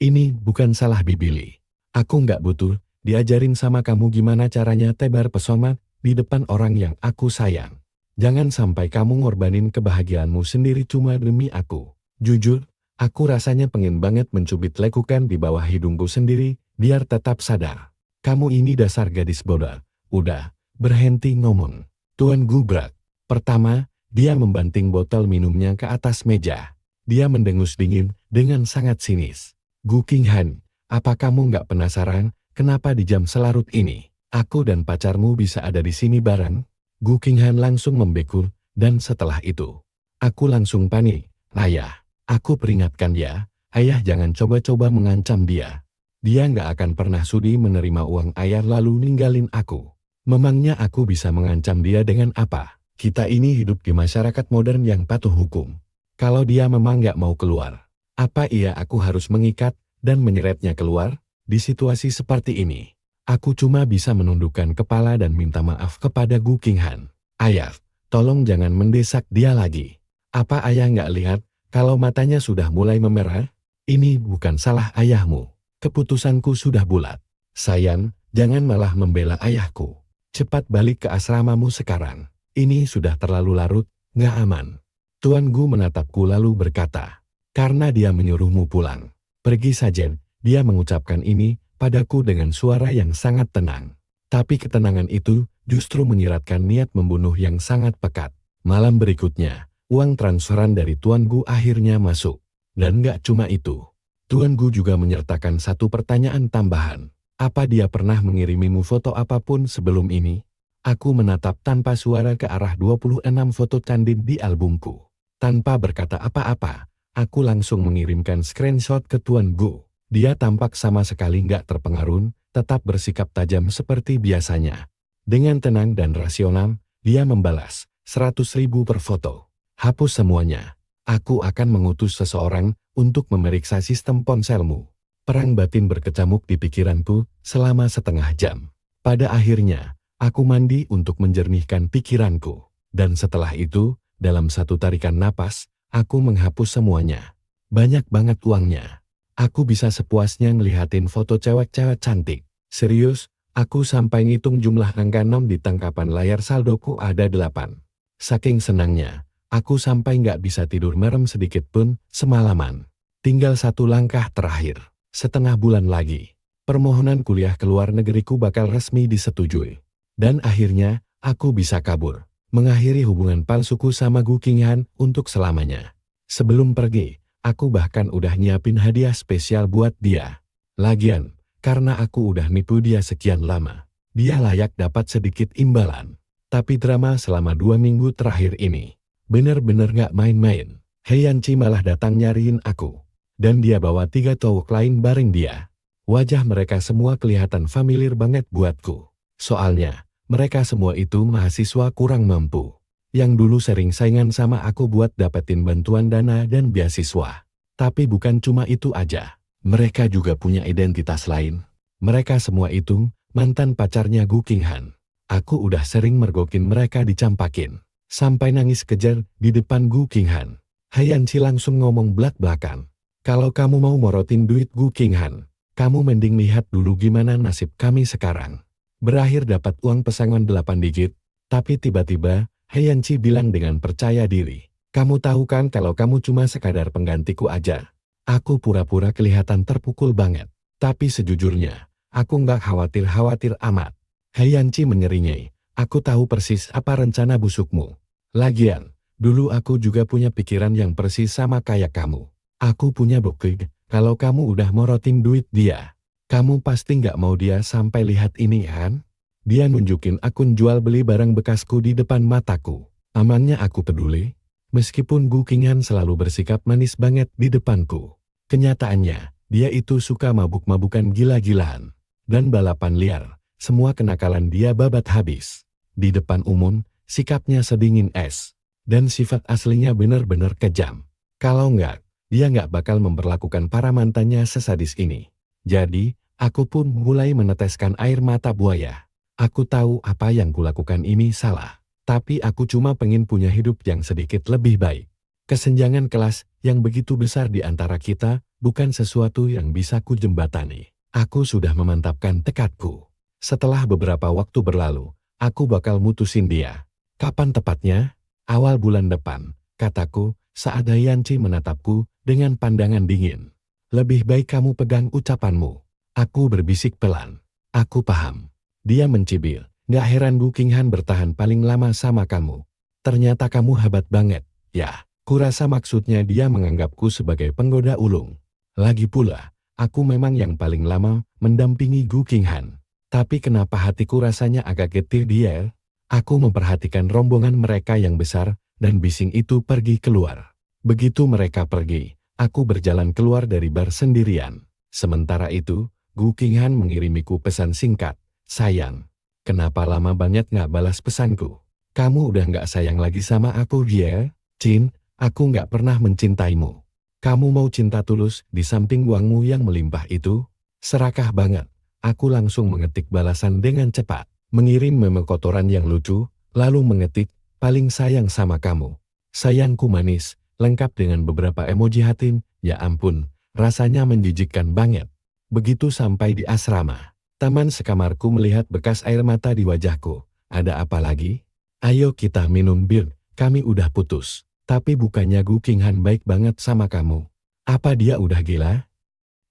S1: Ini bukan salah Bibili. Aku nggak butuh diajarin sama kamu gimana caranya tebar pesona di depan orang yang aku sayang. Jangan sampai kamu ngorbanin kebahagiaanmu sendiri cuma demi aku. Jujur, aku rasanya pengen banget mencubit lekukan di bawah hidungku sendiri, biar tetap sadar. Kamu ini dasar gadis bodoh. Udah, berhenti ngomong. Tuan Gubrak. Pertama, dia membanting botol minumnya ke atas meja. Dia mendengus dingin dengan sangat sinis. Gu Qinghan, apa kamu nggak penasaran kenapa di jam selarut ini aku dan pacarmu bisa ada di sini bareng? Gu Qinghan langsung membeku dan setelah itu aku langsung panik. Ayah, aku peringatkan ya, ayah jangan coba-coba mengancam dia. Dia nggak akan pernah sudi menerima uang ayah lalu ninggalin aku. Memangnya aku bisa mengancam dia dengan apa? Kita ini hidup di masyarakat modern yang patuh hukum. Kalau dia memang nggak mau keluar, apa iya aku harus mengikat dan menyeretnya keluar? Di situasi seperti ini, aku cuma bisa menundukkan kepala dan minta maaf kepada Gu Qinghan. Ayah, tolong jangan mendesak dia lagi. Apa ayah nggak lihat kalau matanya sudah mulai memerah? Ini bukan salah ayahmu. Keputusanku sudah bulat. Sayang, jangan malah membela ayahku. Cepat balik ke asramamu sekarang. Ini sudah terlalu larut, nggak aman. Tuan Gu menatapku lalu berkata, karena dia menyuruhmu pulang. Pergi saja, dia mengucapkan ini padaku dengan suara yang sangat tenang. Tapi ketenangan itu justru menyiratkan niat membunuh yang sangat pekat. Malam berikutnya, uang transferan dari Tuan Gu akhirnya masuk. Dan nggak cuma itu. Tuan Gu juga menyertakan satu pertanyaan tambahan. Apa dia pernah mengirimimu foto apapun sebelum ini? Aku menatap tanpa suara ke arah 26 foto candid di albumku. Tanpa berkata apa-apa, aku langsung mengirimkan screenshot ke Tuan Gu. Dia tampak sama sekali nggak terpengaruh, tetap bersikap tajam seperti biasanya. Dengan tenang dan rasional, dia membalas, 100.000 per foto. Hapus semuanya. Aku akan mengutus seseorang untuk memeriksa sistem ponselmu. Perang batin berkecamuk di pikiranku selama setengah jam. Pada akhirnya, aku mandi untuk menjernihkan pikiranku. Dan setelah itu, dalam satu tarikan napas, aku menghapus semuanya. Banyak banget uangnya. Aku bisa sepuasnya ngelihatin foto cewek-cewek cantik. Serius, aku sampai ngitung jumlah angka 6 di tangkapan layar saldoku ada 8. Saking senangnya, aku sampai nggak bisa tidur merem sedikit pun semalaman. Tinggal satu langkah terakhir. Setengah bulan lagi, permohonan kuliah ke luar negeriku bakal resmi disetujui. Dan akhirnya, aku bisa kabur. Mengakhiri hubungan palsuku sama Gu Qinghan untuk selamanya. Sebelum pergi, aku bahkan udah nyiapin hadiah spesial buat dia. Lagian, karena aku udah nipu dia sekian lama, dia layak dapat sedikit imbalan. Tapi drama selama 2 minggu terakhir ini, bener-bener gak main-main. Heianci malah datang nyariin aku. Dan dia bawa 3 cowok lain bareng dia. Wajah mereka semua kelihatan familiar banget buatku. Soalnya, mereka semua itu mahasiswa kurang mampu, yang dulu sering saingan sama aku buat dapetin bantuan dana dan beasiswa. Tapi bukan cuma itu aja, mereka juga punya identitas lain. Mereka semua itu mantan pacarnya Gu Qinghan. Aku udah sering mergokin mereka dicampakin, sampai nangis kejar di depan Gu Qinghan. Heianci langsung ngomong belak-belakan. Kalau kamu mau morotin duit Gu Qinghan, kamu mending lihat dulu gimana nasib kami sekarang. Berakhir dapat uang pesangon 8 digit, Tapi tiba-tiba, Haiyanchi bilang dengan percaya diri. Kamu tahu kan kalau kamu cuma sekadar penggantiku aja. Aku pura-pura kelihatan terpukul banget. Tapi sejujurnya, aku nggak khawatir-khawatir amat. Haiyanchi menyeringai. Aku tahu persis apa rencana busukmu. Lagian, dulu aku juga punya pikiran yang persis sama kayak kamu. Aku punya bukti, kalau kamu udah morotin duit dia. Kamu pasti nggak mau dia sampai lihat ini kan? Dia nunjukin akun jual beli barang bekasku di depan mataku. Amannya aku peduli. Meskipun Gu Qinghan selalu bersikap manis banget di depanku. Kenyataannya, dia itu suka mabuk-mabukan gila-gilaan. Dan balapan liar, semua kenakalan dia babat habis. Di depan umum, sikapnya sedingin es. Dan sifat aslinya benar-benar kejam. Kalau nggak, dia nggak bakal memperlakukan para mantannya sesadis ini. Jadi, aku pun mulai meneteskan air mata buaya. Aku tahu apa yang kulakukan ini salah. Tapi aku cuma pengen punya hidup yang sedikit lebih baik. Kesenjangan kelas yang begitu besar di antara kita bukan sesuatu yang bisa ku jembatani. Aku sudah memantapkan tekadku. Setelah beberapa waktu berlalu, aku bakal mutusin dia. Kapan tepatnya? Awal bulan depan, kataku saat Haiyanchi menatapku dengan pandangan dingin. Lebih baik kamu pegang ucapanmu. Aku berbisik pelan. Aku paham. Dia mencibir. Nggak heran Gu Qinghan bertahan paling lama sama kamu. Ternyata kamu hebat banget. Ya, kurasa maksudnya dia menganggapku sebagai penggoda ulung. Lagi pula, aku memang yang paling lama mendampingi Gu Qinghan. Tapi kenapa hatiku rasanya agak getir dia? Aku memperhatikan rombongan mereka yang besar dan bising itu pergi keluar. Begitu mereka pergi, aku berjalan keluar dari bar sendirian. Sementara itu, Gu Qinghan mengirimiku pesan singkat. Sayang, kenapa lama banget nggak balas pesanku? Kamu udah nggak sayang lagi sama aku dia? Chin, aku nggak pernah mencintaimu. Kamu mau cinta tulus di samping uangmu yang melimpah itu? Serakah banget. Aku langsung mengetik balasan dengan cepat. Mengirim meme kotoran yang lucu, lalu mengetik, paling sayang sama kamu. Sayangku manis, lengkap dengan beberapa emoji hati. Ya ampun, rasanya menjijikkan banget. Begitu sampai di asrama, teman sekamarku melihat bekas air mata di wajahku. Ada apa lagi? Ayo kita minum bir, kami udah putus. Tapi bukannya Gu Qinghan baik banget sama kamu. Apa dia udah gila?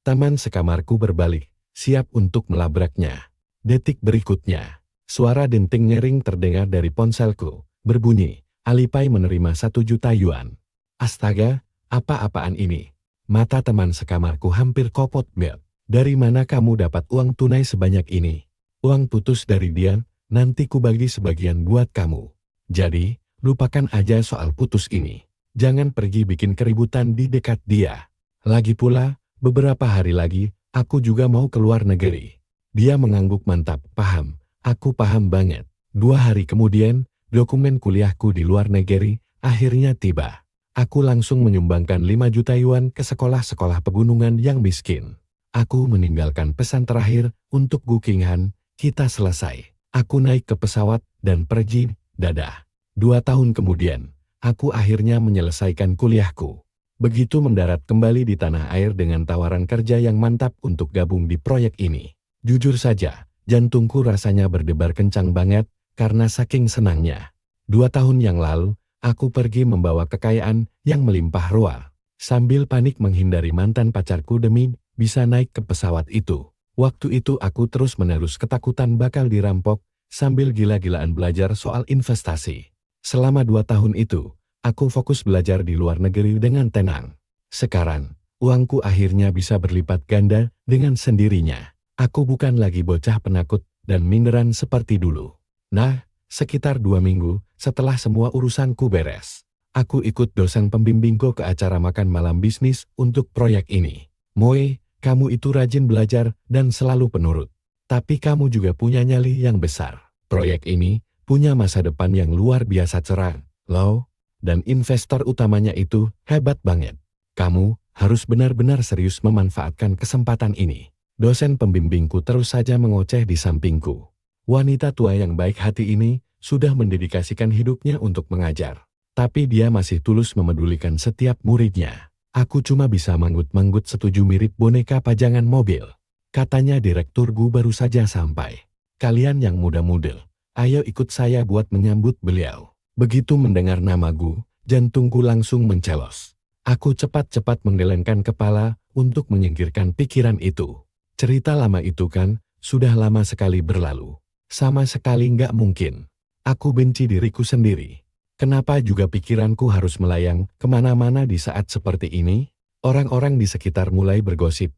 S1: Teman sekamarku berbalik, siap untuk melabraknya. Detik berikutnya, suara denting nyering terdengar dari ponselku. Berbunyi, Alipay menerima 1 juta yuan. Astaga, apa-apaan ini? Mata teman sekamarku hampir kopot bet. Dari mana kamu dapat uang tunai sebanyak ini? Uang putus dari dia, nanti ku bagi sebagian buat kamu. Jadi, lupakan aja soal putus ini. Jangan pergi bikin keributan di dekat dia. Lagi pula, beberapa hari lagi, aku juga mau keluar negeri. Dia mengangguk mantap, paham. Aku paham banget. 2 hari kemudian, dokumen kuliahku di luar negeri akhirnya tiba. Aku langsung menyumbangkan 5 juta yuan ke sekolah-sekolah pegunungan yang miskin. Aku meninggalkan pesan terakhir untuk Gu Qinghan, kita selesai. Aku naik ke pesawat dan pergi, dadah. 2 tahun kemudian, aku akhirnya menyelesaikan kuliahku. Begitu mendarat kembali di tanah air dengan tawaran kerja yang mantap untuk gabung di proyek ini. Jujur saja, jantungku rasanya berdebar kencang banget karena saking senangnya. 2 tahun yang lalu, aku pergi membawa kekayaan yang melimpah ruah. Sambil panik menghindari mantan pacarku demi bisa naik ke pesawat itu. Waktu itu aku terus-menerus ketakutan bakal dirampok sambil gila-gilaan belajar soal investasi. Selama 2 tahun itu, aku fokus belajar di luar negeri dengan tenang. Sekarang, uangku akhirnya bisa berlipat ganda dengan sendirinya. Aku bukan lagi bocah penakut dan minderan seperti dulu. Nah, sekitar 2 minggu setelah semua urusanku beres, aku ikut dosen pembimbingku ke acara makan malam bisnis untuk proyek ini. Moe, kamu itu rajin belajar dan selalu penurut. Tapi kamu juga punya nyali yang besar. Proyek ini punya masa depan yang luar biasa cerah, loh. Dan investor utamanya itu hebat banget. Kamu harus benar-benar serius memanfaatkan kesempatan ini. Dosen pembimbingku terus saja mengoceh di sampingku. Wanita tua yang baik hati ini sudah mendedikasikan hidupnya untuk mengajar. Tapi dia masih tulus memedulikan setiap muridnya. Aku cuma bisa manggut-manggut setuju mirip boneka pajangan mobil. Katanya direktur Gu baru saja sampai. Kalian yang muda-muda, Ayo ikut saya buat menyambut beliau. Begitu mendengar namaku, jantungku langsung mencelos. Aku cepat-cepat menggelengkan kepala untuk menyingkirkan pikiran itu. Cerita lama itu kan, sudah lama sekali berlalu. Sama sekali nggak mungkin. Aku benci diriku sendiri. Kenapa juga pikiranku harus melayang kemana-mana di saat seperti ini? Orang-orang di sekitar mulai bergosip.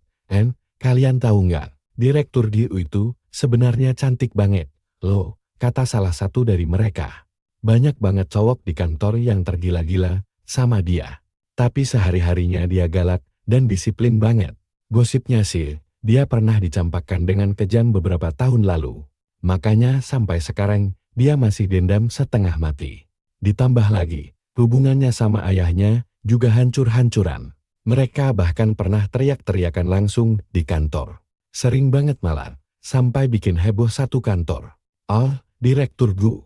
S1: Kalian tahu nggak, Direktur Diu itu sebenarnya cantik banget. Loh, kata salah satu dari mereka. Banyak banget cowok di kantor yang tergila-gila sama dia. Tapi sehari-harinya dia galak dan disiplin banget. Gosipnya sih, dia pernah dicampakkan dengan kejam beberapa tahun lalu. Makanya sampai sekarang, dia masih dendam setengah mati. Ditambah lagi, hubungannya sama ayahnya juga hancur-hancuran. Mereka bahkan pernah teriak-teriakan langsung di kantor. Sering banget malah, sampai bikin heboh satu kantor. Oh, Direktur Gu.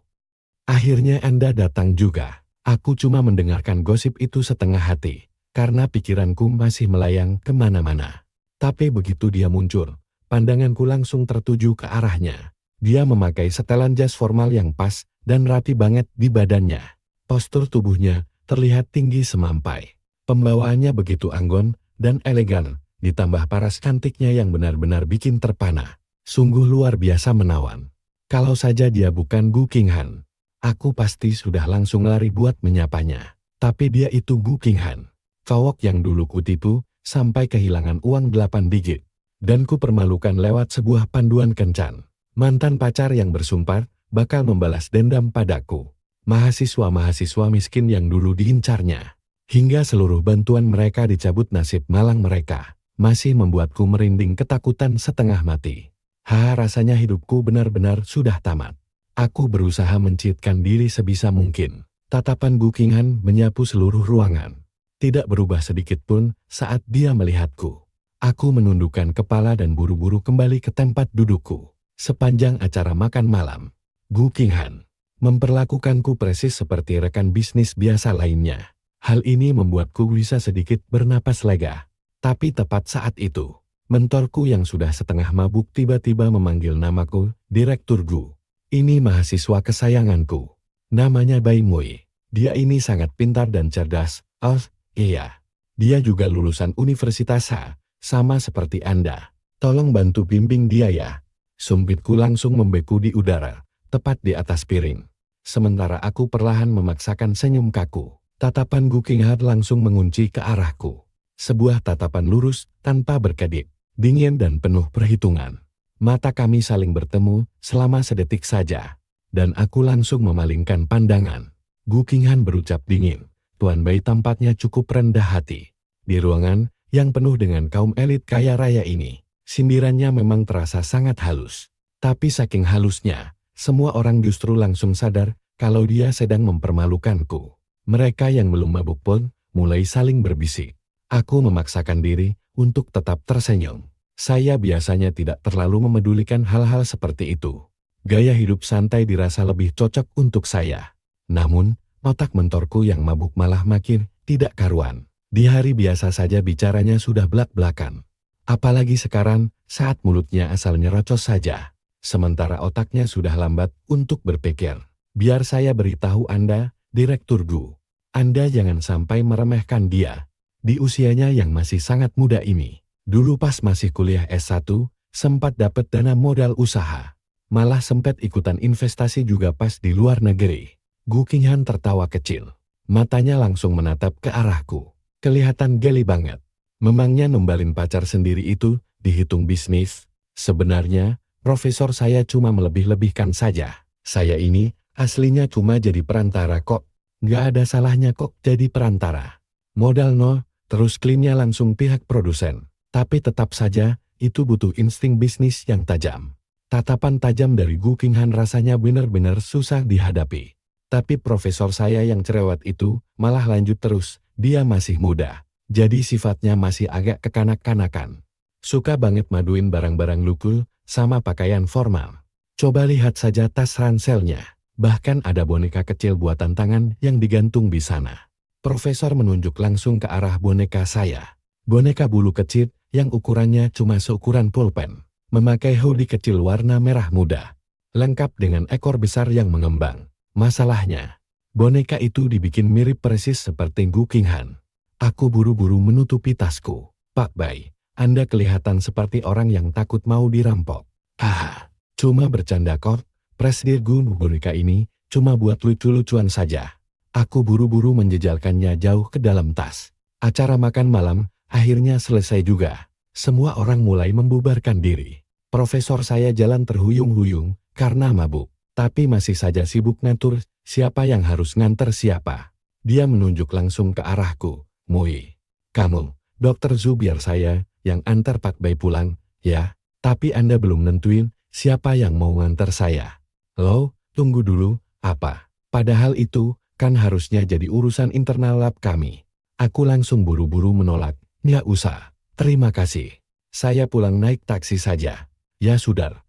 S1: Akhirnya Anda datang juga. Aku cuma mendengarkan gosip itu setengah hati, karena pikiranku masih melayang kemana-mana. Tapi begitu dia muncul, pandanganku langsung tertuju ke arahnya. Dia memakai setelan jas formal yang pas dan rapi banget di badannya. Postur tubuhnya terlihat tinggi semampai. Pembawaannya begitu anggun dan elegan, ditambah paras cantiknya yang benar-benar bikin terpana. Sungguh luar biasa menawan. Kalau saja dia bukan Gu Qinghan, aku pasti sudah langsung lari buat menyapanya. Tapi dia itu Gu Qinghan, cowok yang dulu kutipu sampai kehilangan uang 8 digit. Dan ku permalukan lewat sebuah panduan kencan. Mantan pacar yang bersumpah bakal membalas dendam padaku. Mahasiswa-mahasiswa miskin yang dulu diincarnya. Hingga seluruh bantuan mereka dicabut, nasib malang mereka masih membuatku merinding ketakutan setengah mati. Rasanya hidupku benar-benar sudah tamat. Aku berusaha menciutkan diri sebisa mungkin. Tatapan Gu Qinghan menyapu seluruh ruangan. Tidak berubah sedikit pun saat dia melihatku. Aku menundukkan kepala dan buru-buru kembali ke tempat dudukku. Sepanjang acara makan malam, Gu Qinghan memperlakukanku persis seperti rekan bisnis biasa lainnya. Hal ini membuatku bisa sedikit bernapas lega. Tapi tepat saat itu, mentorku yang sudah setengah mabuk tiba-tiba memanggil namaku, Direktur Gu. Ini mahasiswa kesayanganku. Namanya Bai Mui. Dia ini sangat pintar dan cerdas. Oh, iya. Dia juga lulusan Universitas H, sama seperti Anda. Tolong bantu bimbing dia ya. Sumpitku langsung membeku di udara, tepat di atas piring. Sementara aku perlahan memaksakan senyum kaku. Tatapan Gu Qinghan langsung mengunci ke arahku. Sebuah tatapan lurus, tanpa berkedip, dingin dan penuh perhitungan. Mata kami saling bertemu selama sedetik saja. Dan aku langsung memalingkan pandangan. Gu Qinghan berucap dingin. Tuan Bai tampaknya cukup rendah hati. Di ruangan yang penuh dengan kaum elit kaya raya ini, sindirannya memang terasa sangat halus. Tapi saking halusnya, semua orang justru langsung sadar kalau dia sedang mempermalukanku. Mereka yang belum mabuk pun mulai saling berbisik. Aku memaksakan diri untuk tetap tersenyum. Saya biasanya tidak terlalu memedulikan hal-hal seperti itu. Gaya hidup santai dirasa lebih cocok untuk saya. Namun, otak mentorku yang mabuk malah makin tidak karuan. Di hari biasa saja bicaranya sudah belak-belakan. Apalagi sekarang, saat mulutnya asal nyerocos saja. Sementara otaknya sudah lambat untuk berpikir. Biar saya beritahu Anda, Direktur Gu. Anda jangan sampai meremehkan dia. Di usianya yang masih sangat muda ini. Dulu pas masih kuliah S1, sempat dapat dana modal usaha. Malah sempat ikutan investasi juga pas di luar negeri. Gu Qinghan tertawa kecil. Matanya langsung menatap ke arahku. Kelihatan geli banget. Memangnya nembalin pacar sendiri itu dihitung bisnis? Sebenarnya, profesor saya cuma melebih-lebihkan saja. Saya ini aslinya cuma jadi perantara kok. Nggak ada salahnya kok jadi perantara. Modal no, terus klaimnya langsung pihak produsen. Tapi tetap saja, itu butuh insting bisnis yang tajam. Tatapan tajam dari Gu Qinghan rasanya benar-benar susah dihadapi. Tapi profesor saya yang cerewet itu malah lanjut terus. Dia masih muda. Jadi sifatnya masih agak kekanak-kanakan. Suka banget maduin barang-barang luku sama pakaian formal. Coba lihat saja tas ranselnya. Bahkan ada boneka kecil buatan tangan yang digantung di sana. Profesor menunjuk langsung ke arah boneka saya. Boneka bulu kecil yang ukurannya cuma seukuran pulpen. Memakai hoodie kecil warna merah muda. lengkap dengan ekor besar yang mengembang. Masalahnya, boneka itu dibikin mirip persis seperti Gu Qinghan. Aku buru-buru menutupi tasku. Pak Bai, Anda kelihatan seperti orang yang takut mau dirampok. Ah, cuma bercanda kok. Presiden Gu, boneka ini cuma buat lucu-lucuan saja. Aku buru-buru menjejalkannya jauh ke dalam tas. Acara makan malam akhirnya selesai juga. Semua orang mulai membubarkan diri. Profesor saya jalan terhuyung-huyung karena mabuk, tapi masih saja sibuk ngatur siapa yang harus nganter siapa. Dia menunjuk langsung ke arahku. Mui, kamu, Dokter Zhu, biar saya yang antar Pak Bai pulang, ya. Tapi Anda belum nentuin siapa yang mau nganter saya. Loh, tunggu dulu, apa? Padahal itu kan harusnya jadi urusan internal lab kami. Aku langsung buru-buru menolak. Nggak usah, terima kasih. Saya pulang naik taksi saja. Ya sudah,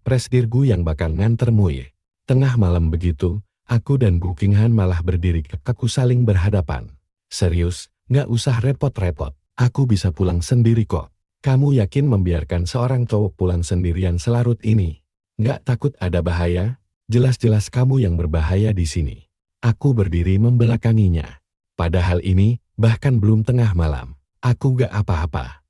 S1: Presdir Gu yang bakal nganter Mui. Tengah malam begitu, aku dan Gu Qinghan malah berdiri kaku saling berhadapan. Serius, nggak usah repot-repot. Aku bisa pulang sendiri kok. Kamu yakin membiarkan seorang cowok pulang sendirian selarut ini? Nggak takut ada bahaya? Jelas-jelas kamu yang berbahaya di sini. Aku berdiri membelakanginya. Padahal ini bahkan belum tengah malam. Aku nggak apa-apa.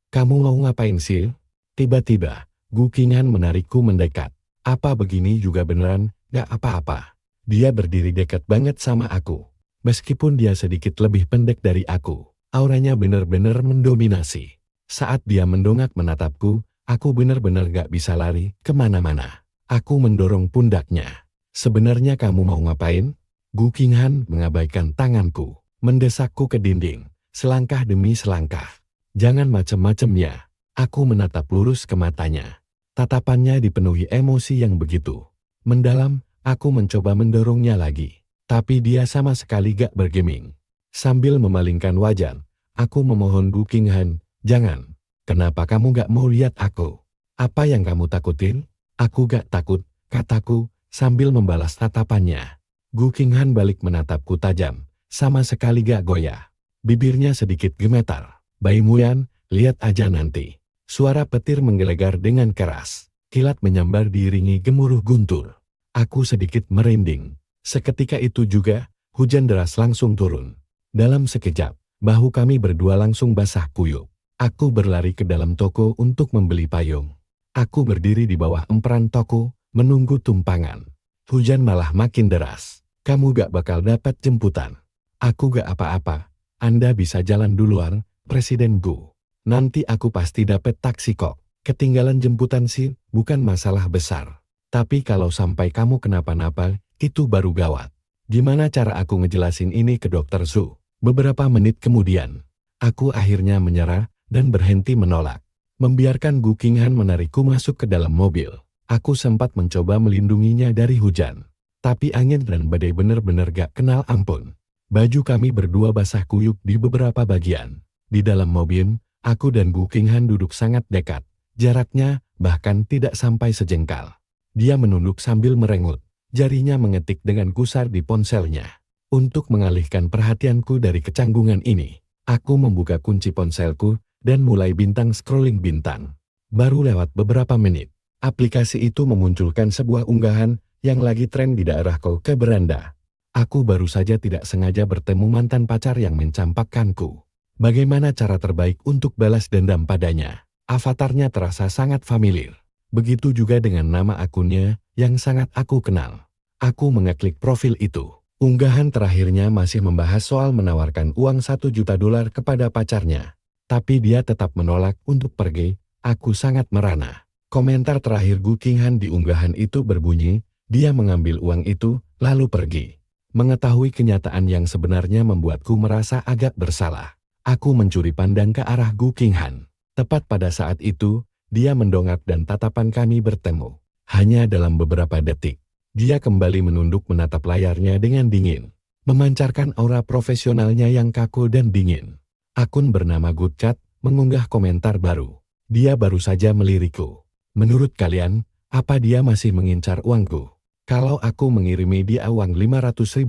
S1: Kamu mau ngapain sih? Tiba-tiba, Gu Qinghan menarikku mendekat. Apa begini juga beneran nggak apa-apa? Dia berdiri dekat banget sama aku. Meskipun dia sedikit lebih pendek dari aku, auranya benar-benar mendominasi. Saat dia mendongak menatapku, aku benar-benar gak bisa lari kemana-mana. Aku mendorong pundaknya. Sebenarnya kamu mau ngapain? Gu Qinghan mengabaikan tanganku, mendesakku ke dinding, selangkah demi selangkah. Jangan macem-macem ya. Aku menatap lurus ke matanya. Tatapannya dipenuhi emosi yang begitu mendalam. Aku mencoba mendorongnya lagi, tapi dia sama sekali gak bergeming. Sambil memalingkan wajah, aku memohon Gu Qinghan, jangan. Kenapa kamu gak mau lihat aku? Apa yang kamu takutin? Aku gak takut, kataku, sambil membalas tatapannya. Gu Qinghan balik menatapku tajam, sama sekali gak goyah. Bibirnya sedikit gemetar. Bai Muyan, lihat aja nanti. Suara petir menggelegar dengan keras. Kilat menyambar diiringi gemuruh guntur. Aku sedikit merinding. Seketika itu juga, hujan deras langsung turun. Dalam sekejap, bahu kami berdua langsung basah kuyup. Aku berlari ke dalam toko untuk membeli payung. Aku berdiri di bawah emperan toko, menunggu tumpangan. Hujan malah makin deras. Kamu gak bakal dapat jemputan. Aku gak apa-apa. Anda bisa jalan duluan, Presiden Gu. Nanti aku pasti dapat taksi kok. Ketinggalan jemputan sih, bukan masalah besar. Tapi kalau sampai kamu kenapa-napa, itu baru gawat. Gimana cara aku ngejelasin ini ke Dokter Zhu? Beberapa menit kemudian, aku akhirnya menyerah dan berhenti menolak. Membiarkan Gu Qinghan menarikku masuk ke dalam mobil. Aku sempat mencoba melindunginya dari hujan. Tapi angin dan badai benar-benar gak kenal ampun. Baju kami berdua basah kuyup di beberapa bagian. Di dalam mobil, aku dan Gu Qinghan duduk sangat dekat. Jaraknya bahkan tidak sampai sejengkal. Dia menunduk sambil merengut. Jarinya mengetik dengan gusar di ponselnya. Untuk mengalihkan perhatianku dari kecanggungan ini, aku membuka kunci ponselku dan mulai bintang scrolling bintang. Baru lewat beberapa menit, aplikasi itu memunculkan sebuah unggahan yang lagi tren di daerah kau ke beranda. Aku baru saja tidak sengaja bertemu mantan pacar yang mencampakkanku. Bagaimana cara terbaik untuk balas dendam padanya? Avatarnya terasa sangat familiar. Begitu juga dengan nama akunnya yang sangat aku kenal. Aku mengeklik profil itu. Unggahan terakhirnya masih membahas soal menawarkan uang $1 juta kepada pacarnya. Tapi dia tetap menolak untuk pergi. Aku sangat merana. Komentar terakhir Gu Qinghan di unggahan itu berbunyi, dia mengambil uang itu, lalu pergi. Mengetahui kenyataan yang sebenarnya membuatku merasa agak bersalah. Aku mencuri pandang ke arah Gu Qinghan. Tepat pada saat itu, dia mendongak dan tatapan kami bertemu. Hanya dalam beberapa detik, dia kembali menunduk menatap layarnya dengan dingin. Memancarkan aura profesionalnya yang kaku dan dingin. Akun bernama Good Chat mengunggah komentar baru. Dia baru saja melirikku. Menurut kalian, apa dia masih mengincar uangku? Kalau aku mengirimi dia uang $500.000,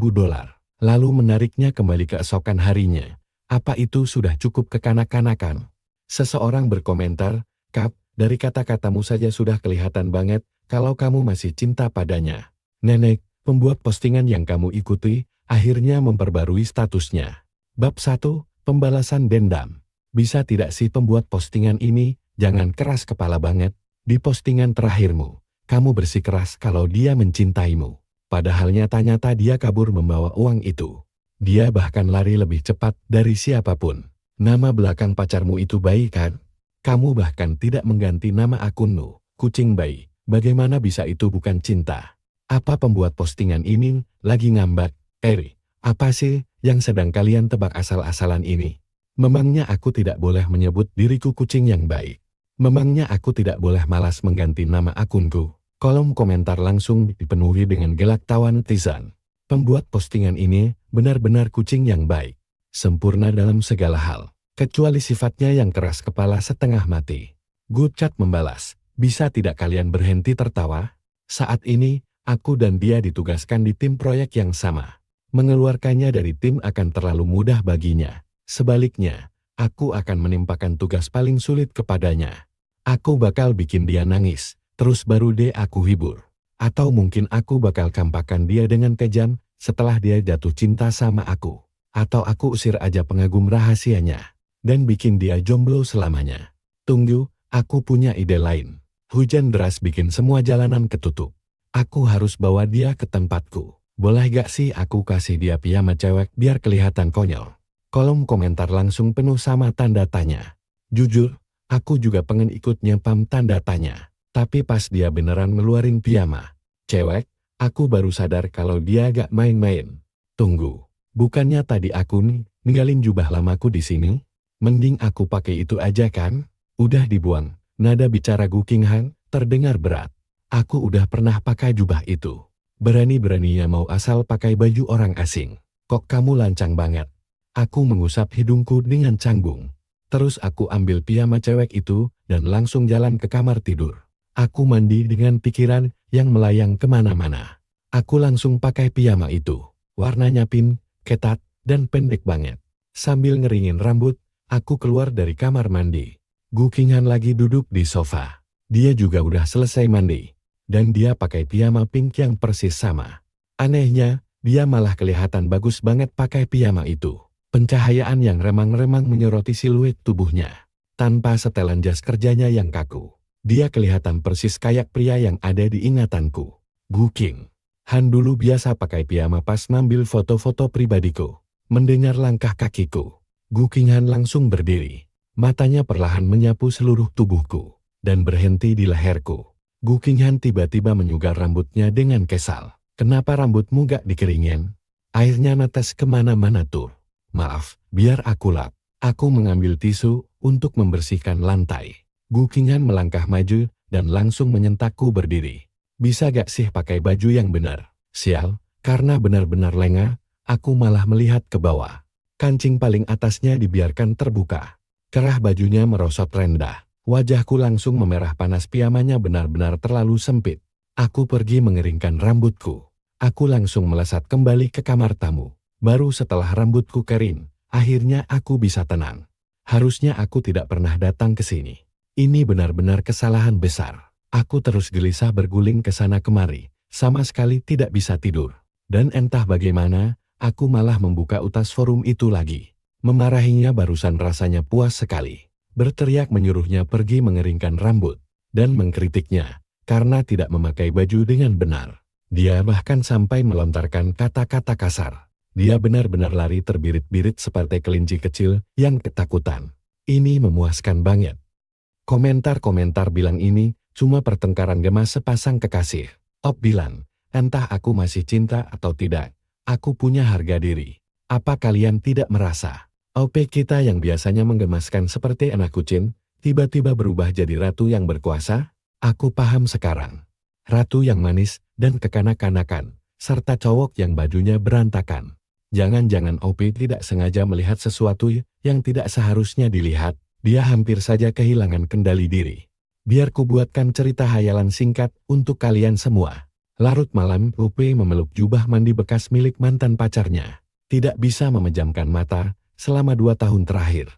S1: lalu menariknya kembali keesokan harinya, apa itu sudah cukup kekanak-kanakan? Seseorang berkomentar, Kap, dari kata-katamu saja sudah kelihatan banget kalau kamu masih cinta padanya. Nenek, pembuat postingan yang kamu ikuti, akhirnya memperbarui statusnya. Bab 1, Pembalasan Dendam. Bisa tidak sih pembuat postingan ini, jangan keras kepala banget. Di postingan terakhirmu, kamu bersikeras kalau dia mencintaimu. Padahal nyata-nyata dia kabur membawa uang itu. Dia bahkan lari lebih cepat dari siapapun. Nama belakang pacarmu itu Bayi kan? Kamu bahkan tidak mengganti nama akunmu, Kucing Bayi. Bagaimana bisa itu bukan cinta? Apa pembuat postingan ini lagi ngambek? Apa sih yang sedang kalian tebak asal-asalan ini? Memangnya aku tidak boleh menyebut diriku kucing yang baik? Memangnya aku tidak boleh malas mengganti nama akunku? Kolom komentar langsung dipenuhi dengan gelak tawa netizen. Pembuat postingan ini benar-benar kucing yang baik, sempurna dalam segala hal, kecuali sifatnya yang keras kepala setengah mati. Good Chat membalas, bisa tidak kalian berhenti tertawa? Saat ini, aku dan dia ditugaskan di tim proyek yang sama. Mengeluarkannya dari tim akan terlalu mudah baginya. Sebaliknya, aku akan menimpakan tugas paling sulit kepadanya. Aku bakal bikin dia nangis, terus baru deh aku hibur. Atau mungkin aku bakal kampakan dia dengan kejam setelah dia jatuh cinta sama aku. Atau aku usir aja pengagum rahasianya dan bikin dia jomblo selamanya. Tunggu, aku punya ide lain. Hujan deras bikin semua jalanan ketutup. Aku harus bawa dia ke tempatku. Boleh gak sih aku kasih dia piyama cewek biar kelihatan konyol? Kolom komentar langsung penuh sama tanda tanya. Jujur, aku juga pengen ikut nyepam tanda tanya. Tapi pas dia beneran ngeluarin piyama cewek, aku baru sadar kalau dia gak main-main. Tunggu, bukannya tadi aku ninggalin jubah lamaku di sini? Mending aku pakai itu aja kan? Udah dibuang. Nada bicara Gu Qinghan terdengar berat. Aku udah pernah pakai jubah itu. Berani-beraninya mau asal pakai baju orang asing. Kok kamu lancang banget? Aku mengusap hidungku dengan canggung. Terus aku ambil piyama cewek itu dan langsung jalan ke kamar tidur. Aku mandi dengan pikiran yang melayang kemana-mana. Aku langsung pakai piyama itu. Warnanya pink, ketat, dan pendek banget. Sambil ngeringin rambut, aku keluar dari kamar mandi. Gu Qinghan lagi duduk di sofa. Dia juga udah selesai mandi. Dan dia pakai piyama pink yang persis sama. Anehnya, dia malah kelihatan bagus banget pakai piyama itu. Pencahayaan yang remang-remang menyoroti siluet tubuhnya. Tanpa setelan jas kerjanya yang kaku. Dia kelihatan persis kayak pria yang ada di ingatanku. Gu Qinghan dulu biasa pakai piyama pas ngambil foto-foto pribadiku. Mendengar langkah kakiku, Gu Qinghan langsung berdiri. Matanya perlahan menyapu seluruh tubuhku. Dan berhenti di leherku. Gu Qinghan tiba-tiba menyugar rambutnya dengan kesal. Kenapa rambutmu gak dikeringin? Airnya netes kemana-mana tuh. Maaf, biar aku lap. Aku mengambil tisu untuk membersihkan lantai. Gu Qinghan melangkah maju dan langsung menyentakku berdiri. Bisa gak sih pakai baju yang benar? Sial, karena benar-benar lengah, aku malah melihat ke bawah. Kancing paling atasnya dibiarkan terbuka. Kerah bajunya merosot rendah. Wajahku langsung memerah panas, piyamanya benar-benar terlalu sempit. Aku pergi mengeringkan rambutku. Aku langsung melesat kembali ke kamar tamu. Baru setelah rambutku kering, akhirnya aku bisa tenang. Harusnya aku tidak pernah datang ke sini. Ini benar-benar kesalahan besar. Aku terus gelisah berguling ke sana kemari, sama sekali tidak bisa tidur. Dan entah bagaimana, aku malah membuka utas forum itu lagi. Memarahinya barusan rasanya puas sekali. Berteriak menyuruhnya pergi mengeringkan rambut, dan mengkritiknya, karena tidak memakai baju dengan benar. Dia bahkan sampai melontarkan kata-kata kasar. Dia benar-benar lari terbirit-birit seperti kelinci kecil yang ketakutan. Ini memuaskan banget. Komentar-komentar bilang ini cuma pertengkaran gemas sepasang kekasih. Op bilang, entah aku masih cinta atau tidak, aku punya harga diri. Apa kalian tidak merasa? OP kita yang biasanya menggemaskan seperti anak kucing, tiba-tiba berubah jadi ratu yang berkuasa? Aku paham sekarang. Ratu yang manis dan kekanak-kanakan, serta cowok yang bajunya berantakan. Jangan-jangan OP tidak sengaja melihat sesuatu yang tidak seharusnya dilihat, dia hampir saja kehilangan kendali diri. Biar ku buatkan cerita hayalan singkat untuk kalian semua. Larut malam, OP memeluk jubah mandi bekas milik mantan pacarnya. Tidak bisa memejamkan mata selama 2 tahun terakhir.